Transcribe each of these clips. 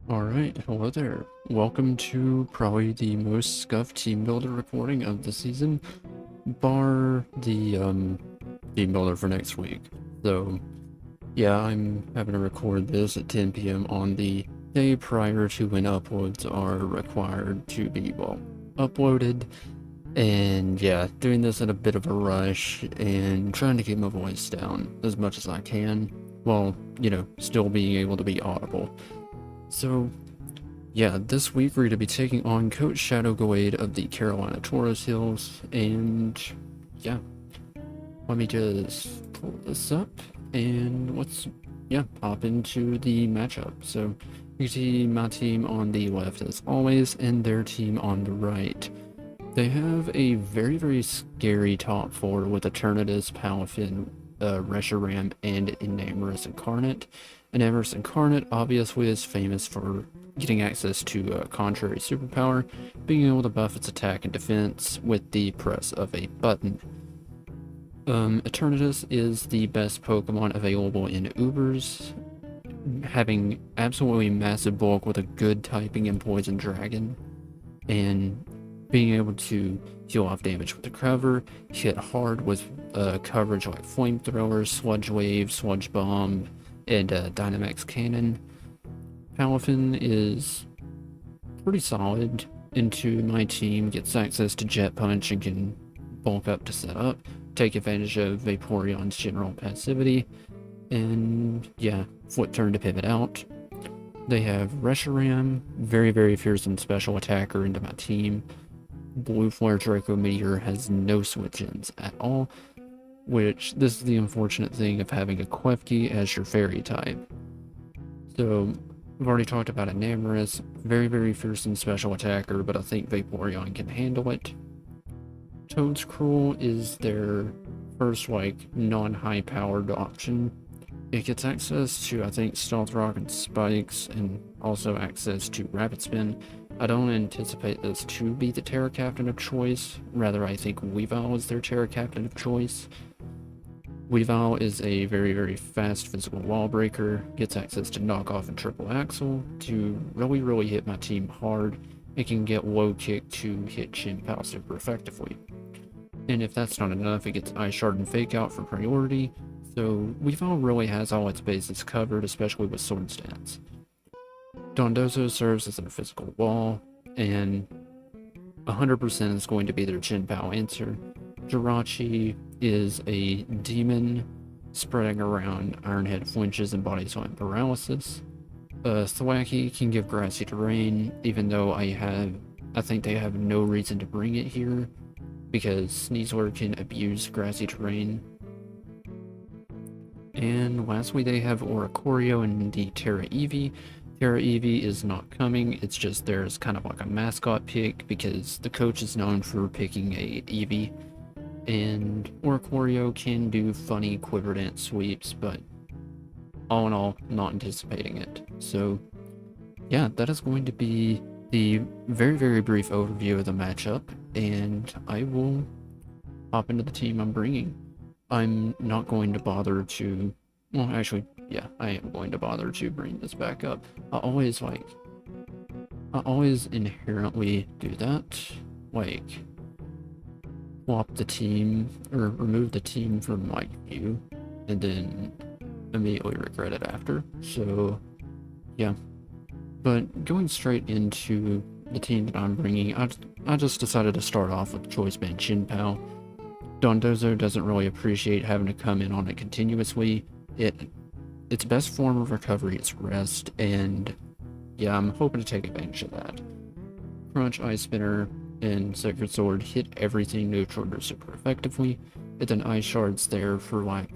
Alright, hello there. Welcome to probably the most scuffed team builder recording of the season, bar the team builder for next week. So yeah, I'm having to record this at 10 p.m. on the day prior to when uploads are required to be, well, uploaded. And yeah, doing this in a bit of a rush and trying to keep my voice down as much as I can while, still being able to be audible. So yeah, this week we're going to be taking on Coach Shadow Gallade of the Carolina Tauros Heels, and yeah, let me just pull this up, and hop into the matchup. So, you see my team on the left as always, and their team on the right. They have a very, very scary top four with Eternatus, Palafin, Reshiram, and Enamorous Incarnate. Enamorous Incarnate obviously is famous for getting access to a contrary superpower, being able to buff its attack and defense with the press of a button. Eternatus is the best Pokemon available in Ubers, having absolutely massive bulk with a good typing in Poison Dragon, and being able to heal off damage with the cover, hit hard with coverage like Flamethrower, Sludge Wave, Sludge Bomb, and Dynamax Cannon. Palafin is pretty solid into my team, gets access to Jet Punch and can bulk up to set up, take advantage of Vaporeon's general passivity, and yeah, flip turn to pivot out. They have Reshiram, very, very fearsome special attacker into my team. Blue Flare Draco Meteor has no switch-ins at all, which this is the unfortunate thing of having a Klefki as your fairy type. So, we've already talked about Enamorous, very, very fearsome special attacker, but I think Vaporeon can handle it. Toadscruel is their first, non-high powered option. It gets access to, I think, Stealth Rock and Spikes, and also access to Rapid Spin. I don't anticipate this to be the Terra Captain of choice, rather I think Weavile is their Terra Captain of choice. Weavile is a very, very fast physical wall breaker, gets access to Knockoff and Triple Axle to really, really hit my team hard. It can get Low Kick to hit Chien-Pao super effectively. And if that's not enough, it gets Ice Shard and Fake Out for priority, so Weavile really has all its bases covered, especially with sword stats. Dondozo serves as a physical wall, and 100% is going to be their Chien-Pao answer. Jirachi is a demon spreading around Ironhead flinches and body slam paralysis. Thwacky can give grassy terrain, even though I think they have no reason to bring it here, because Sneasler can abuse grassy terrain. And lastly, they have Oricorio and the Terra Eevee. Terra Eevee is not coming, it's just there's kind of like a mascot pick because the coach is known for picking a Eevee. And Oricorio can do funny quiver dance sweeps, but all in all, not anticipating it. So yeah, that is going to be the very, very brief overview of the matchup, and I will hop into the team I'm bringing. I'm not going to bother to, well, actually, yeah, I am going to bother to bring this back up. I always inherently do that, swap the team, or remove the team from, view, and then immediately regret it after, so, yeah. But going straight into the team that I'm bringing, I just decided to start off with Choice Band Chien-Pao. Dondozo doesn't really appreciate having to come in on it continuously. Its best form of recovery is rest, and yeah, I'm hoping to take advantage of that. Crunch, Ice Spinner, and Sacred Sword hit everything neutral super effectively, and then Ice Shard's there for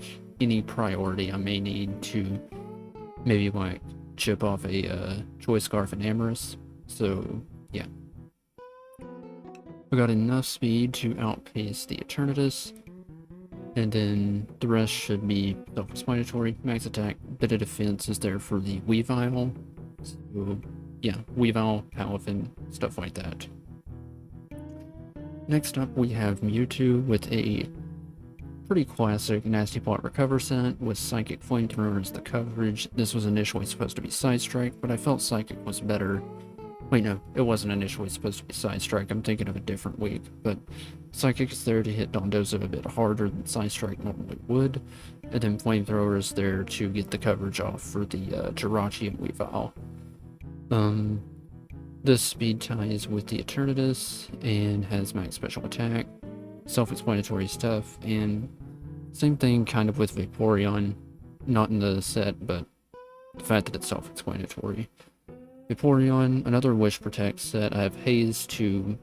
any priority I may need to maybe chip off a Choice Scarf and Amorous. So yeah. I got enough speed to outpace the Eternatus, and then the rest should be self-explanatory. Max attack, bit of defense is there for the Weavile, so yeah, Weavile, Palafin, stuff like that. Next up we have Mewtwo with a pretty classic Nasty Plot Recover set with Psychic Flamethrower as the coverage. This was initially supposed to be Side Strike, but I felt Psychic was better. Wait, no, it wasn't initially supposed to be Side Strike. I'm thinking of a different week, but Psychic is there to hit Dondozo a bit harder than Side Strike normally would, and then Flamethrower is there to get the coverage off for the Jirachi and Weavile. This speed ties with the Eternatus and has max special attack, self-explanatory stuff, and same thing kind of with Vaporeon, not in the set, but the fact that it's self-explanatory. Vaporeon, another Wish Protect set. I have Haze to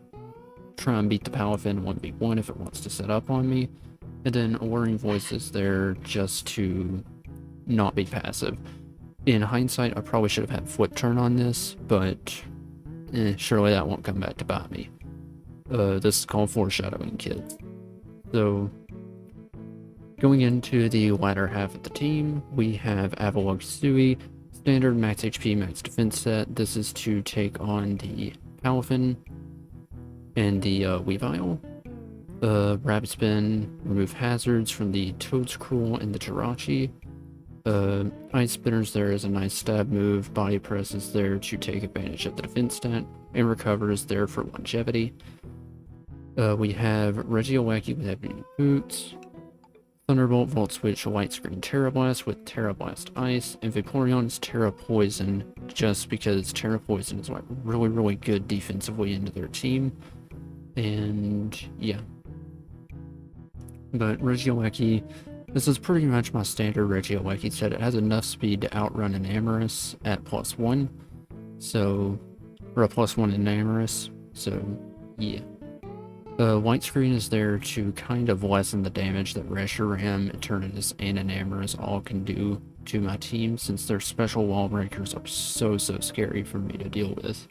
try and beat the Palafin 1v1 if it wants to set up on me, and then Alluring Voice is there just to not be passive. In hindsight, I probably should have had Flip Turn on this, but surely that won't come back to bite me. This is called foreshadowing, kids. So, going into the latter half of the team, we have Avalugg Stewie, standard max HP, max defense set. This is to take on the Palafin and the Weavile. Rapid Spin, remove hazards from the Toedscruel and the Jirachi. Ice Spinner's there is a nice stab move. Body Press is there to take advantage of the defense stat, and Recover is there for longevity. We have Regieleki with Heavy Boots, Thunderbolt, Volt Switch, Light Screen, Terra Blast with Terra Blast Ice, and Vaporeon's Terra Poison, just because Terra Poison is like really good defensively into their team. And yeah. But Regieleki, this is pretty much my standard Regieleki set. It has enough speed to outrun an Amorous at +1, so, or a +1 in Amorous, so yeah. White Screen is there to kind of lessen the damage that Reshiram, Eternatus, and Enamorous all can do to my team, since their special wall breakers are so scary for me to deal with.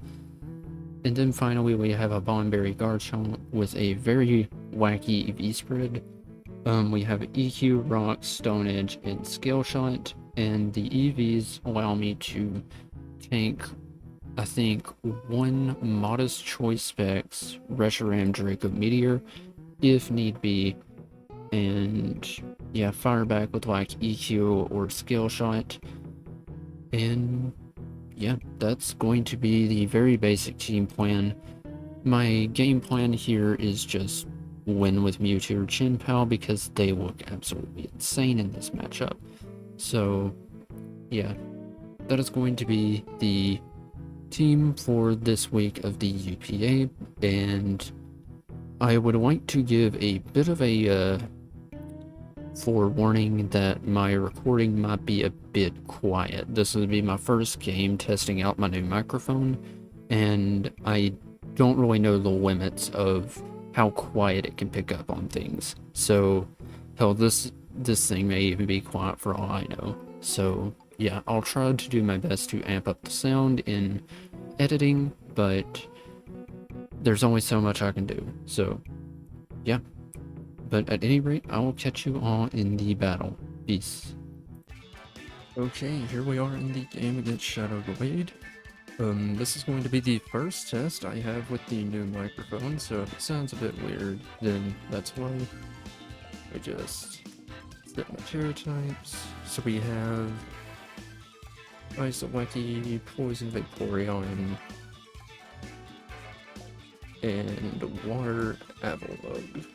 And then finally we have a Bonberry Garchomp with a very wacky EV spread. We have EQ, Rock, Stone Edge, and Scale Shot, and the EVs allow me to tank, I think, one Modest Choice Specs Reshiram Draco Meteor, if need be, and yeah, fire back with like EQ or Scale Shot, and yeah, that's going to be the very basic team plan. My game plan here is just win with Mewtwo or Chinpao because they look absolutely insane in this matchup. So yeah, that is going to be the team for this week of the UPA, and I would like to give a bit of a forewarning that my recording might be a bit quiet. This will be my first game testing out my new microphone, and I don't really know the limits of how quiet it can pick up on things. So, hell, this thing may even be quiet for all I know. So, yeah, I'll try to do my best to amp up the sound in editing, but there's only so much I can do. So, yeah. But at any rate, I will catch you all in the battle. Peace. Okay, here we are in the game against Shadow Gallade. This is going to be the first test I have with the new microphone, so if it sounds a bit weird, then that's why. I just set my chair types. So we have Isoleki, Poison Vaporeon, and Water Avalugg.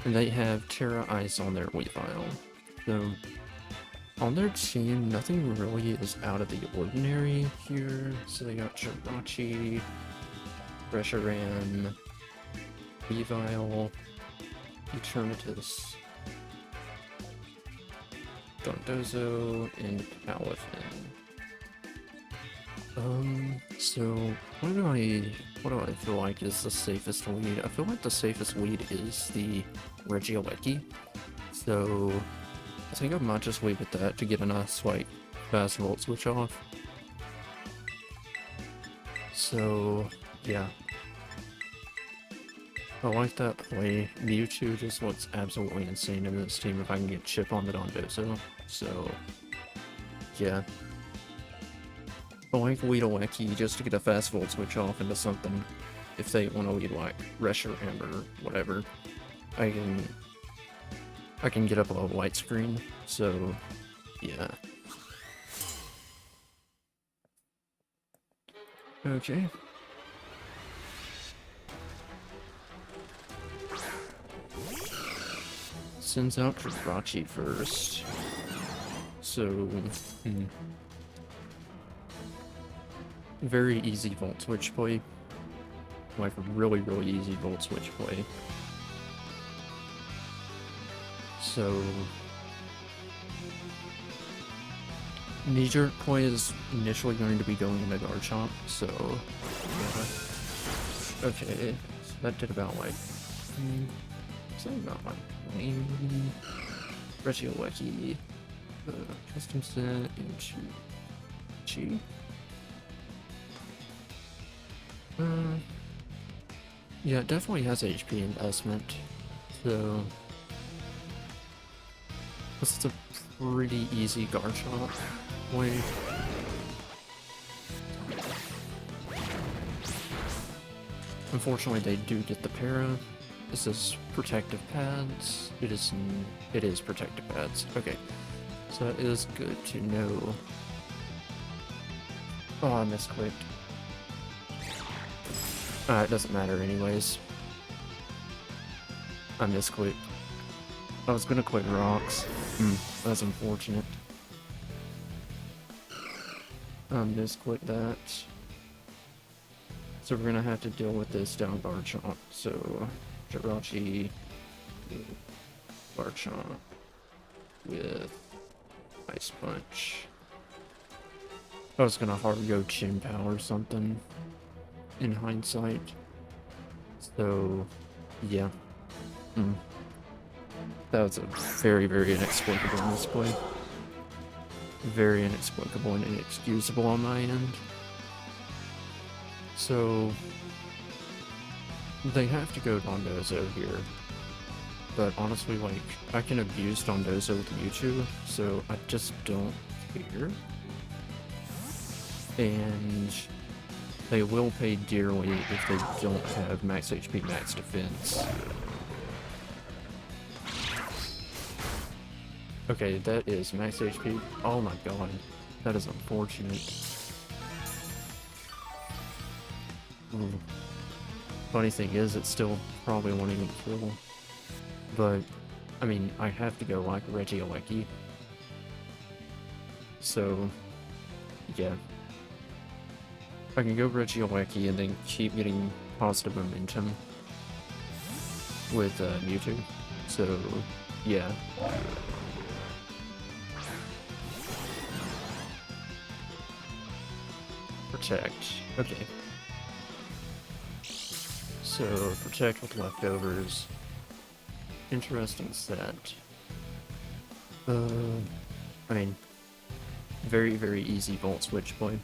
And they have Terra Ice on their Weavile. So, on their team, nothing really is out of the ordinary here. So they got Jirachi, Reshiram, Weavile, Eternatus, Dondozo, and Palafin. So what do I feel like is the safest lead? I feel like the safest lead is the Regieleki. So I think I might just leave it at that to get a nice like fast volt switch off. So yeah. I like that play. Mewtwo just looks absolutely insane in this team if I can get Chip on the Dondozo. So yeah. I like Weedleki just to get a fast volt switch off into something if they want to lead like Reshiram or whatever. I can I can get up a white screen, so yeah. Okay. Sends out Jirachi first. So, very easy Volt Switch play. Like, really, really easy Volt Switch play. So, knee-jerk play is initially going to be going into Garchomp, so, yeah. Okay, so that did about like, something about like 20, Regieleki, custom set into Chi. Yeah, it definitely has HP investment, so this is a pretty easy Garchomp way. Unfortunately, they do get the para. This is protective pads. It is protective pads. Okay, so that is good to know. Oh, I misclicked. It doesn't matter anyways. I misclicked. I was gonna click rocks. That's unfortunate. I misclicked that. So we're gonna have to deal with this down Garchomp. So, Jirachi, Garchomp with Ice Punch. I was gonna hard go Chin-Pow or something in hindsight. So, yeah. That was a very, very inexplicable misplay. Very inexplicable and inexcusable on my end. So, they have to go Dondozo here. But honestly, like, I can abuse Dondozo with Mewtwo, so I just don't care. And they will pay dearly if they don't have max HP, max defense. Okay, that is max HP. Oh my god, that is unfortunate. Funny thing is, it still probably won't even kill. But, I mean, I have to go like Regieleki. So, yeah. I can go Regieleki and then keep getting positive momentum with Mewtwo. So, yeah. Protect. Okay. So, protect with leftovers. Interesting set. I mean, very, very easy Volt Switch play.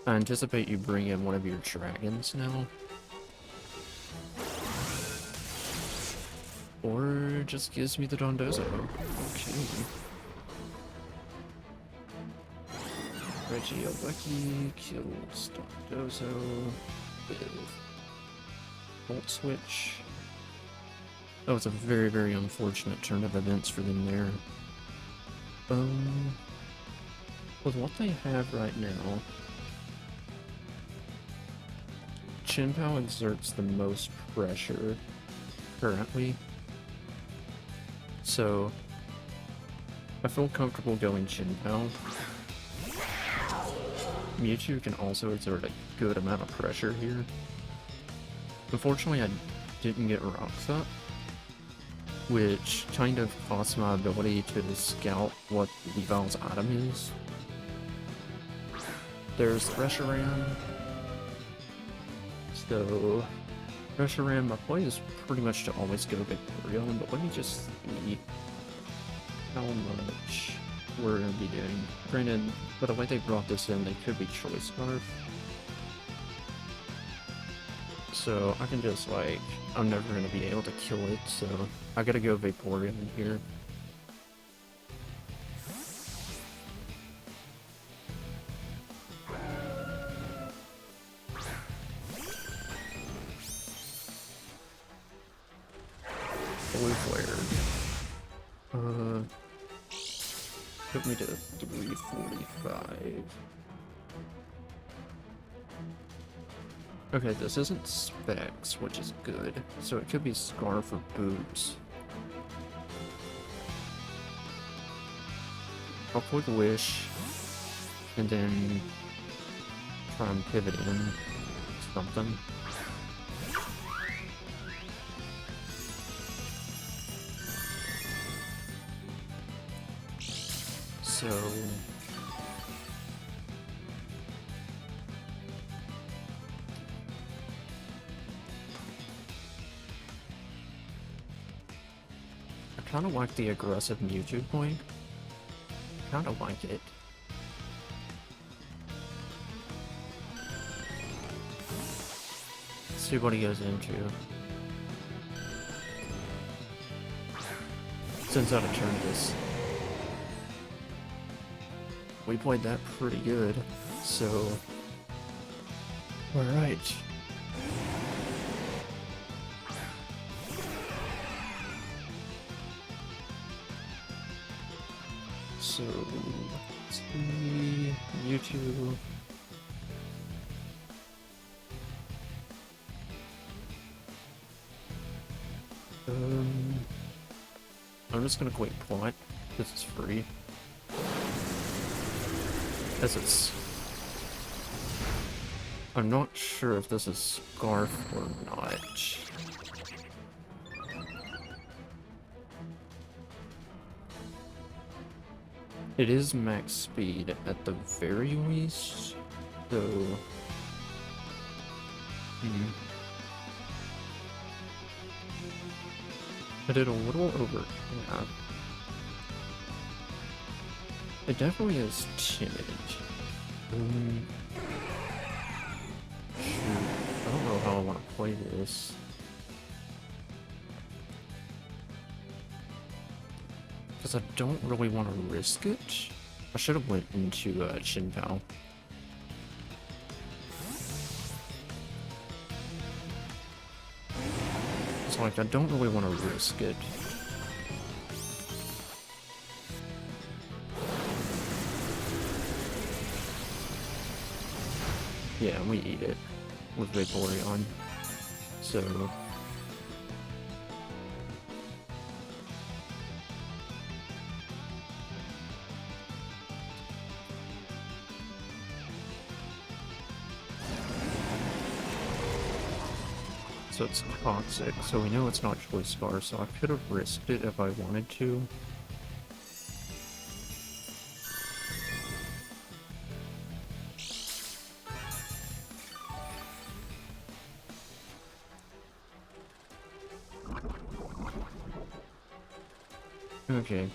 I anticipate you bring in one of your dragons now. Or just gives me the Dondozo. Okay. Regieleki kills Dondozo with Volt Switch. That was a very, very unfortunate turn of events for them there. With what they have right now, Chin-Pow exerts the most pressure currently. So, I feel comfortable going Chin-Pow. Mewtwo can also exert a good amount of pressure here. Unfortunately, I didn't get Rocks up, which kind of costs my ability to scout what Weavile's item is. There's Reshiram. So, Reshiram, my play is pretty much to always go Vaporeon, but let me just see how much we're going to be doing. Granted, by the way they brought this in, they could be Choice Scarf. So I can just like, I'm never going to be able to kill it, so I gotta go Vaporeon here. squared. Took me to 345. Okay, this isn't specs, which is good. So it could be scarf or boots. I'll click wish, and then try and pivot in something. So I kind of like the aggressive Mewtwo point. Kind of like it. Let's see what he goes into. Sends out a Eternatus. We played that pretty good, so... Alright. So... let's see... YouTube... I'm just gonna quick plot. This is free. As it's... I'm not sure if this is Scarf or not. It is max speed at the very least, so... I did a little over half. It definitely is timid. Shoot, I don't know how I want to play this. Because I don't really want to risk it. I should have went into Chinpao. It's like, I don't really want to risk it. Yeah, we eat it with Vaporeon. So... So it's toxic, so we know it's not Choice Scar, so I could have risked it if I wanted to. Okay.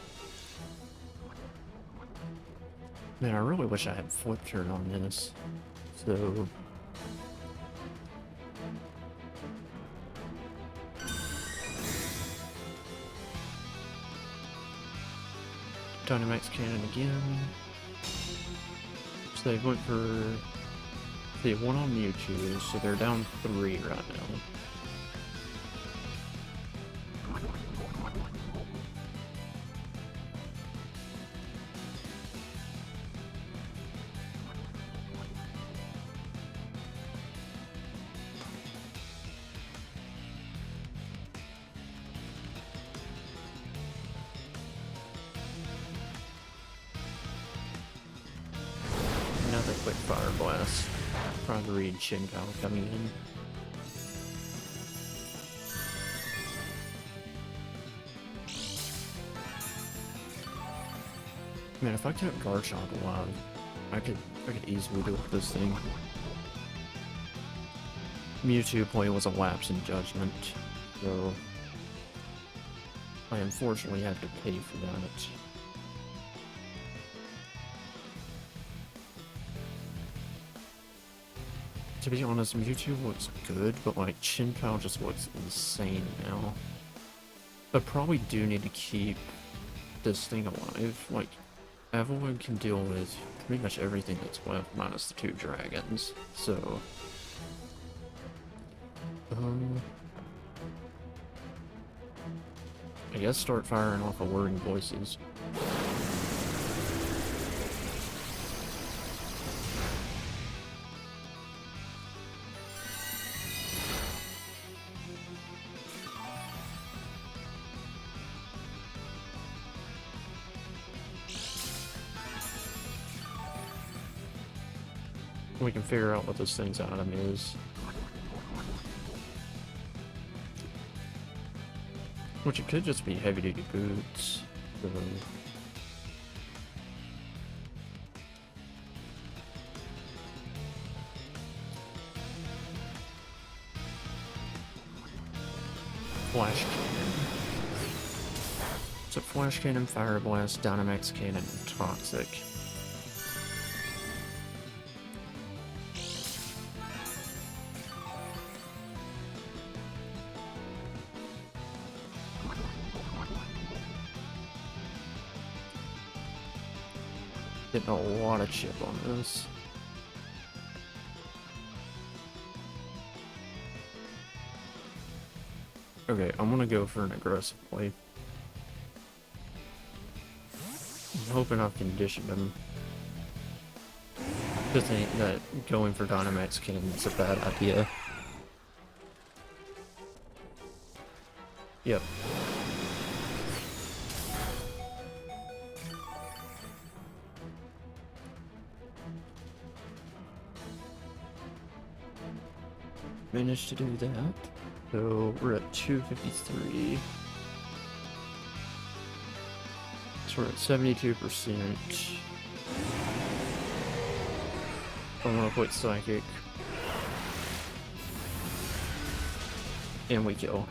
Man, I really wish I had Flip Turn on this. So... Dynamax Cannon again. So they went for... They won on Mewtwo, so they're down 3 right now. Another quick Fire Blast. Trying to read Chinpao coming in. Man, if I kept Garchomp alive, I could easily do this thing. Mewtwo play was a lapse in judgment, so I unfortunately had to pay for that. To be honest, Mewtwo looks good, but like Chinpao just looks insane now. I probably do need to keep this thing alive. Like, Evelyn can deal with pretty much everything that's left, minus the 2 dragons, so... I guess start firing off of whirring voices. We can figure out what this thing's item is. Which it could just be heavy-duty boots. Flash cannon. So flash cannon, fire blast, dynamax cannon, toxic. Getting a lot of chip on this. Okay, I'm gonna go for an aggressive play. I'm hoping I've conditioned him to think that going for Dynamax Cannon is a bad idea. Yep. Managed to do that. So we're at 253. So we're at 72%. I'm gonna put Psychic. And we kill.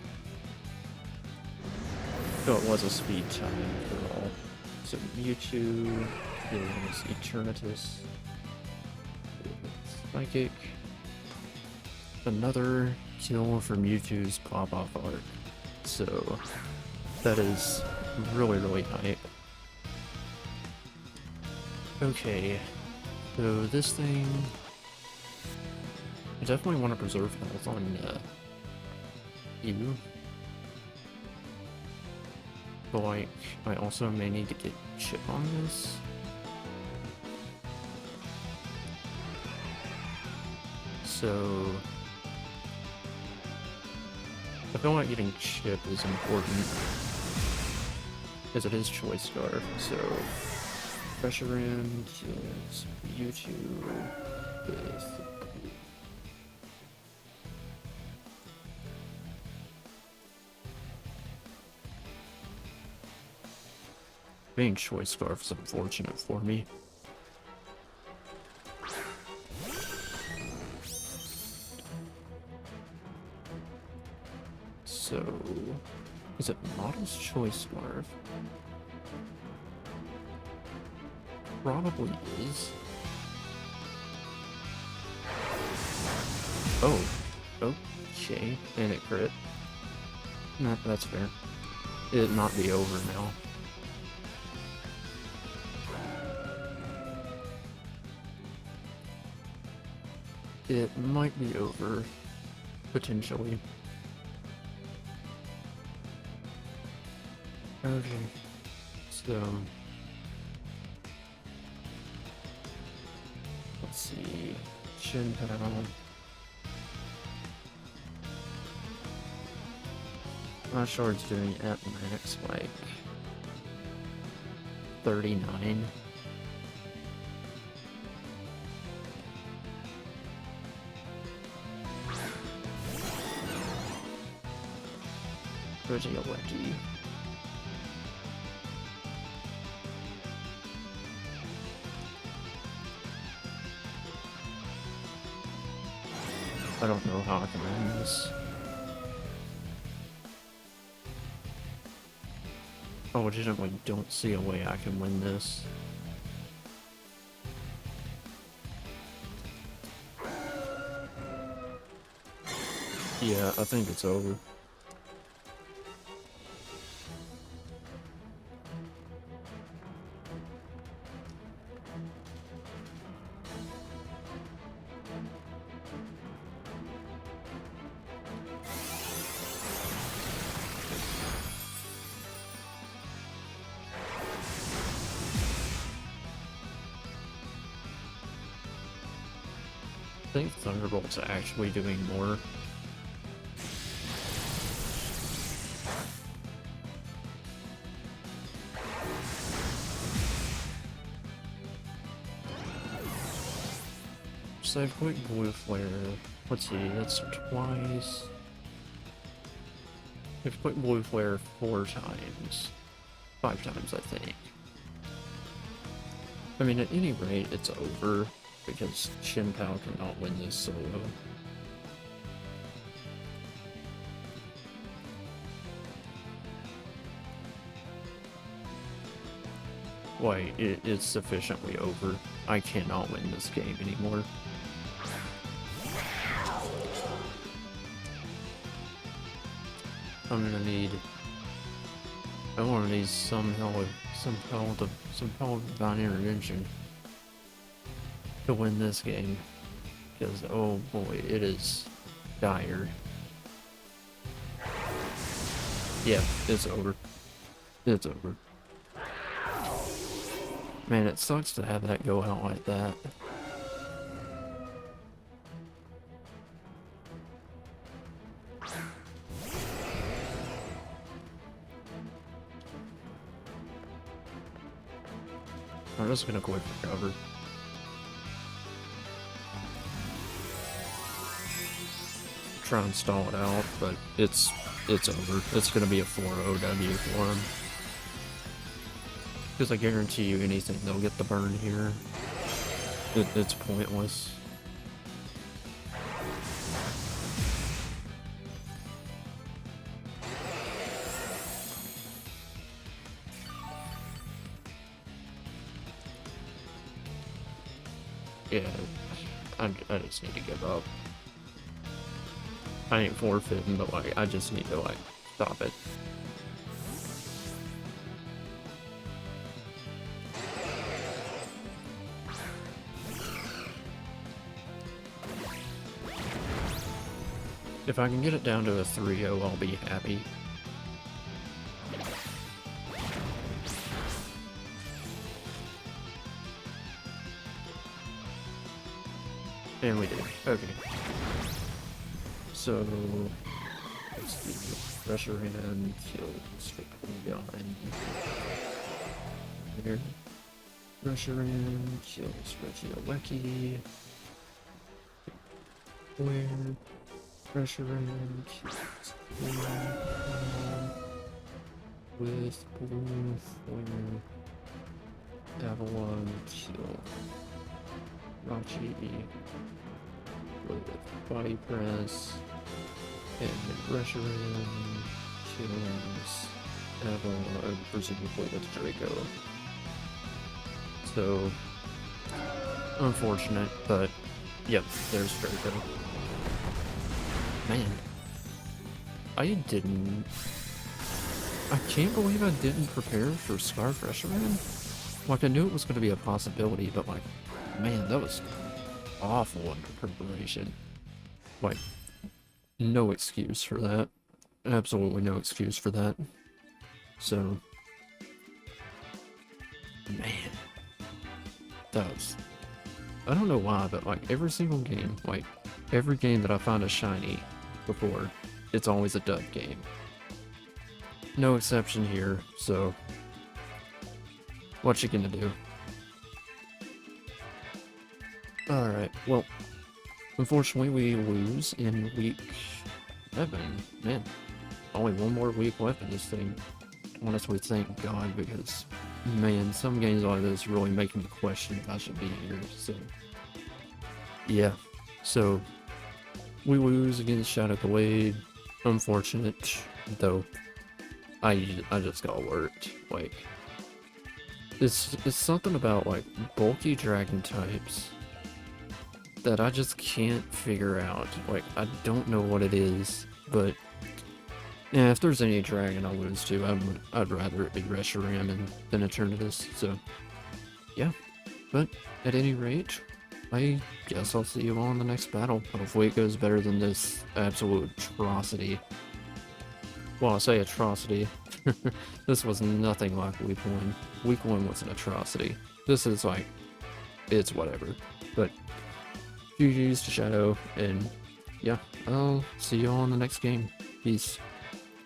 So it was a speed time for all. So Mewtwo is Eternatus. Psychic. Another kill for Mewtwo's pop-off art. So that is really, really hype. Okay, so this thing, I definitely want to preserve health on you. But like, I also may need to get chip on this. So I feel like getting chip is important, because it is Choice Scarf, so Pressure End is Mewtwo with being Choice Scarf is unfortunate for me. So, is it Model's Choice Scarf? Probably is. Oh, okay, and it crit. No, that's fair. It'd not be over now. It might be over, potentially. Okay, so let's see, Shin Pal. My shard's doing at max like 39. Pretty lucky. I don't know how I can win this. I legitimately don't see a way I can win this. Yeah, I think it's over. think Thunderbolt's actually doing more. So I've quick blue flare. Let's see, that's twice. I've quick blue flare 4 times. 5 times, I think. I mean, at any rate, it's over, because Shin Pao cannot win this solo. Wait, it is sufficiently over. I cannot win this game anymore. I'm gonna need... I want to need some hell of divine intervention to win this game. Because, oh boy, it is dire. Yeah, it's over. It's over. Man, it sucks to have that go out like that. I'm just gonna quick recover. Try and stall it out, but it's over. It's gonna be a 4-0 W for him. Because I guarantee you anything, they'll get the burn here. It's pointless. Yeah, I just need to give up. I ain't forfeiting, but like, I just need to like, stop it. If I can get it down to a 3-0, I'll be happy. And we did. Okay. So, let's do pressure and kill straight gun. Here. Pressure in, kill Regieleki. Where? Pressure in, kill with blue flare. Avalon, kill Rachi with body press, and pressure in, kills Avalon, presumably with Draco. So, unfortunate, but yep, there's Draco. Man, I can't believe I didn't prepare for Scarf Reshiram. Like, I knew it was going to be a possibility, but like, man, that was awful under preparation. Like, no excuse for that. Absolutely no excuse for that. So, man, that was... I don't know why, but like, every single game, like, every game that I found a shiny before, it's always a dud game. No exception here, so... what you gonna do? Alright, well, unfortunately we lose in week 7. Man, only one more week left in this thing. Honestly, thank God, because, man, some games like this really make me question if I should be here, so... yeah, so, we lose against Shadow Gallade. Unfortunate, though. I just got worked. Like, it's something about, like, bulky dragon types that I just can't figure out. Like, I don't know what it is, but yeah, if there's any dragon I lose to, I'd rather it be Reshiram than Eternatus, so yeah. But at any rate, I guess I'll see you all in the next battle. Hopefully it goes better than this absolute atrocity. Well, I say atrocity. This was nothing like week 1. Week 1 was an atrocity. This is like, it's whatever. But GG's to Shadow, and yeah, I'll see you all in the next game. Peace.